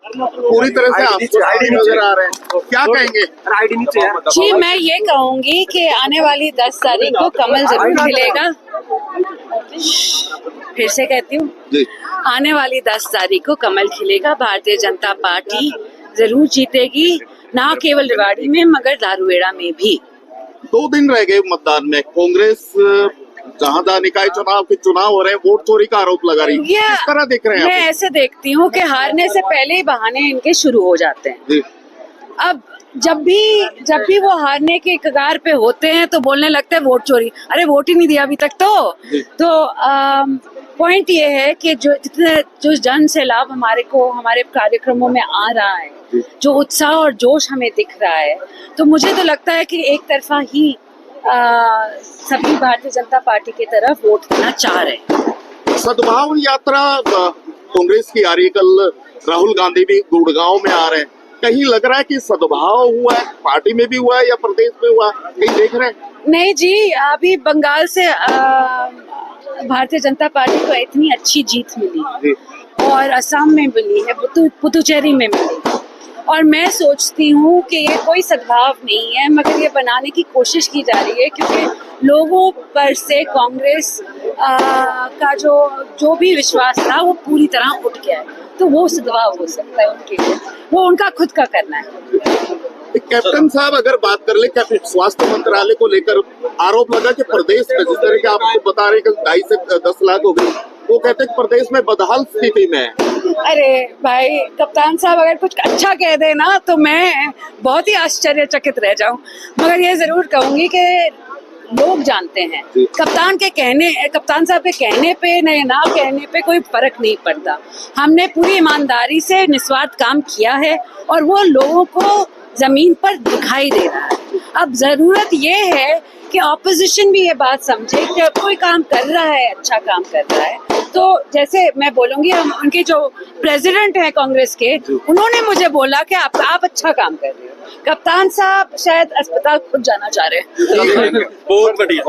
पूरी तरह से आपको नजर आ रहे हैं, क्या कहेंगे? जी, मैं ये कहूंगी कि आने वाली 10 तारीख को कमल जरूर खिलेगा। फिर से कहती हूँ, जी, आने वाली 10 तारीख को कमल खिलेगा। भारतीय जनता पार्टी जरूर जीतेगी, ना केवल रेवाड़ी में मगर दारूहेड़ा में भी। 2 दिन रह गए मतदान में। कांग्रेस जहां निकाय चुनाव के चुनाव हो रहे हैं, वोट चोरी का आरोप लगा रही है। किस तरह देख रहे हैं मैं आप? ऐसे देखती हूँ कि हारने से पहले ही बहाने इनके शुरू हो जाते हैं। जी, अब जब भी वो हारने के कगार पे होते हैं तो बोलने लगते हैं वोट चोरी। अरे वोट ही नहीं दिया अभी तक तो पॉइंट ये है कि जो जन से लाभ हमारे कार्यक्रमों में आ रहा है, जो उत्साह और जोश हमें दिख रहा है, तो मुझे तो लगता है कि एक तरफा ही सभी भारतीय जनता पार्टी की तरफ वोट देना चाह रहे हैं। सद्भाव यात्रा कांग्रेस की आ रही है। कल राहुल गांधी भी गुड़गांव में आ रहे हैं। कहीं लग रहा है कि सद्भाव हुआ है, पार्टी में भी हुआ है या प्रदेश में हुआ है, कहीं देख रहे हैं? नहीं जी, अभी बंगाल से भारतीय जनता पार्टी को इतनी अच्छी जीत मिली और असम में मिली है, पुदुचेरी में मिली, और मैं सोचती हूँ कि ये कोई सद्भाव नहीं है, मगर ये बनाने की कोशिश की जा रही है, क्योंकि लोगों पर से कांग्रेस का जो भी विश्वास था वो पूरी तरह उठ गया है। तो वो सद्भाव हो सकता है उनके लिए, वो उनका खुद का करना है। कैप्टन साहब, अगर बात कर ले, क्या स्वास्थ्य मंत्रालय को लेकर आरोप लगा कि प्रदेश में, जिस तरह के आपको बता रहे कि 2.5 से 10 लाख हो गई, वो कहते हैं कि प्रदेश में बदहाल स्थिति में है। अरे भाई, कप्तान साहब अगर कुछ अच्छा कह दे ना तो मैं बहुत ही आश्चर्यचकित रह जाऊं, मगर ये जरूर कहूंगी कि लोग जानते हैं कप्तान साहब के कहने पे ना कहने पे कोई फर्क नहीं पड़ता। हमने पूरी ईमानदारी से निस्वार्थ काम किया है और वो लोगों को जमीन पर दिखाई दे रहा है। अब जरूरत ये है कि ऑपोजिशन भी ये बात समझे कि कोई काम कर रहा है, अच्छा काम कर रहा है। तो जैसे मैं बोलूंगी, हम उनके जो प्रेसिडेंट हैं कांग्रेस के, उन्होंने मुझे बोला कि आप अच्छा काम कर रहे हो। कप्तान साहब शायद अस्पताल खुद जाना चाह रहे हैं। बहुत बढ़िया।